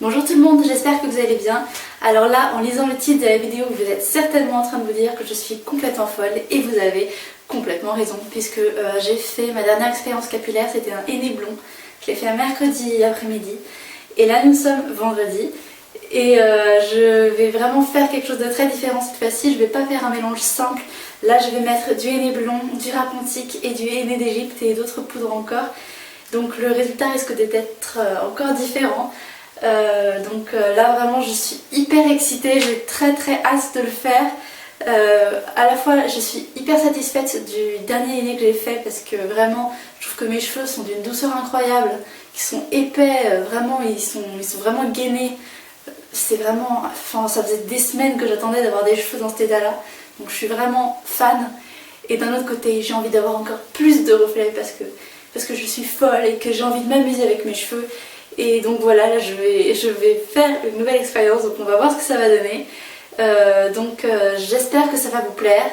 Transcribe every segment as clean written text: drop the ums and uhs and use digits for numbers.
Bonjour tout le monde, j'espère que vous allez bien. Alors là, en lisant le titre de la vidéo, vous êtes certainement en train de vous dire que je suis complètement folle et vous avez complètement raison puisque j'ai fait ma dernière expérience capillaire, c'était un henné blond. Je l'ai fait un mercredi après-midi et là nous sommes vendredi et je vais vraiment faire quelque chose de très différent cette fois-ci. Je ne vais pas faire un mélange simple. Là je vais mettre du henné blond, du Rapontic et du henné d'Égypte et d'autres poudres encore. Donc le résultat risque d'être encore différent. Là vraiment je suis hyper excitée, j'ai très hâte de le faire. À la fois je suis hyper satisfaite du dernier henné que j'ai fait parce que vraiment je trouve que mes cheveux sont d'une douceur incroyable, ils sont épais, vraiment ils sont vraiment gainés. C'est vraiment, enfin ça faisait des semaines que j'attendais d'avoir des cheveux dans cet état là, donc je suis vraiment fan. Et d'un autre côté j'ai envie d'avoir encore plus de reflets parce que je suis folle et que j'ai envie de m'amuser avec mes cheveux. Et donc voilà, là je vais faire une nouvelle expérience, donc on va voir ce que ça va donner. J'espère que ça va vous plaire.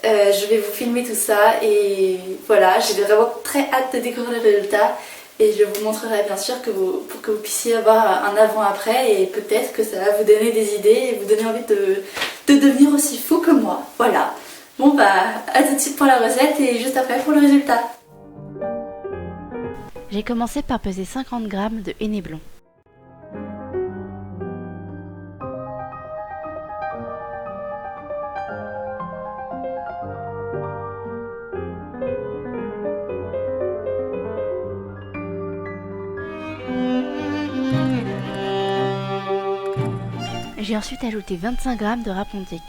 Je vais vous filmer tout ça et voilà, j'ai vraiment très hâte de découvrir le résultat. Et je vous montrerai bien sûr pour que vous puissiez avoir un avant-après et peut-être que ça va vous donner des idées et vous donner envie de devenir aussi fou que moi. Voilà. Bon bah, à tout de suite pour la recette et juste après pour le résultat. J'ai commencé par peser 50 g de henné blond. J'ai ensuite ajouté 25 g de Rapontic.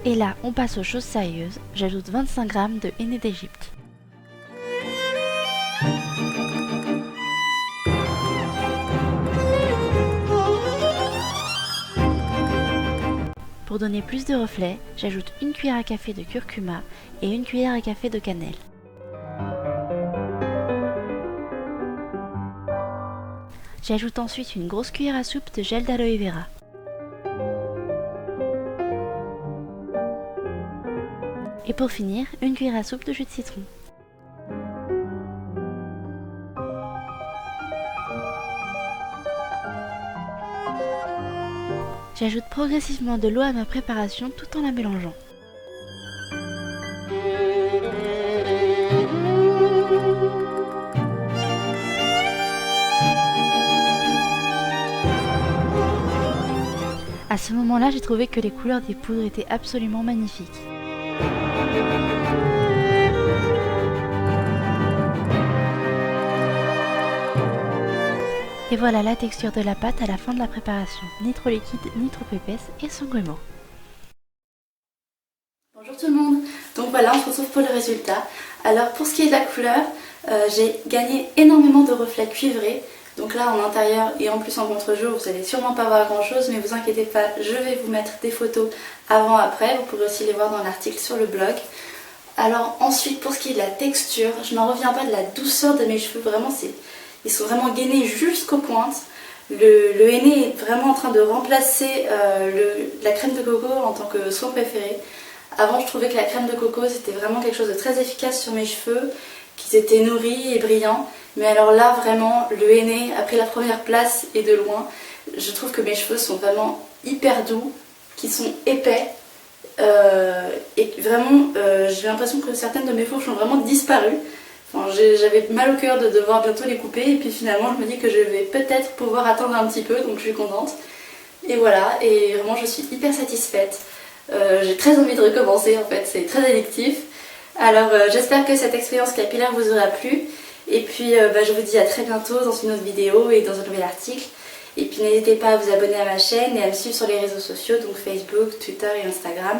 Et là, on passe aux choses sérieuses, j'ajoute 25 g de henné d'Égypte. Pour donner plus de reflets, j'ajoute une cuillère à café de curcuma et une cuillère à café de cannelle. J'ajoute ensuite une grosse cuillère à soupe de gel d'aloe vera. Et pour finir, une cuillère à soupe de jus de citron. J'ajoute progressivement de l'eau à ma préparation tout en la mélangeant. À ce moment-là, j'ai trouvé que les couleurs des poudres étaient absolument magnifiques. Et voilà la texture de la pâte à la fin de la préparation, ni trop liquide, ni trop épaisse et sans grumeaux. Bonjour tout le monde, donc voilà on se retrouve pour le résultat. Alors pour ce qui est de la couleur, j'ai gagné énormément de reflets cuivrés. Donc là en intérieur et en plus en contre-jour vous allez sûrement pas voir grand chose, mais vous inquiétez pas, je vais vous mettre des photos avant-après, vous pourrez aussi les voir dans l'article sur le blog. Alors ensuite pour ce qui est de la texture, je n'en reviens pas de la douceur de mes cheveux, vraiment ils sont vraiment gainés jusqu'aux pointes. Le henné est vraiment en train de remplacer la crème de coco en tant que soin préféré. Avant je trouvais que la crème de coco c'était vraiment quelque chose de très efficace sur mes cheveux, qu'ils étaient nourris et brillants. Mais alors là vraiment le henné a pris la première place et de loin. Je trouve que mes cheveux sont vraiment hyper doux, qu'ils sont épais. Et vraiment j'ai l'impression que certaines de mes fourches ont vraiment disparu. Enfin, j'avais mal au cœur de devoir bientôt les couper et puis finalement je me dis que je vais peut-être pouvoir attendre un petit peu, donc je suis contente. Et voilà, et vraiment je suis hyper satisfaite. J'ai très envie de recommencer en fait, c'est très addictif. Alors j'espère que cette expérience capillaire vous aura plu. Et puis je vous dis à très bientôt dans une autre vidéo et dans un nouvel article. Et puis n'hésitez pas à vous abonner à ma chaîne et à me suivre sur les réseaux sociaux, donc Facebook, Twitter et Instagram.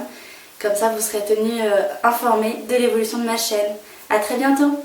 Comme ça vous serez tenus informés de l'évolution de ma chaîne. A très bientôt!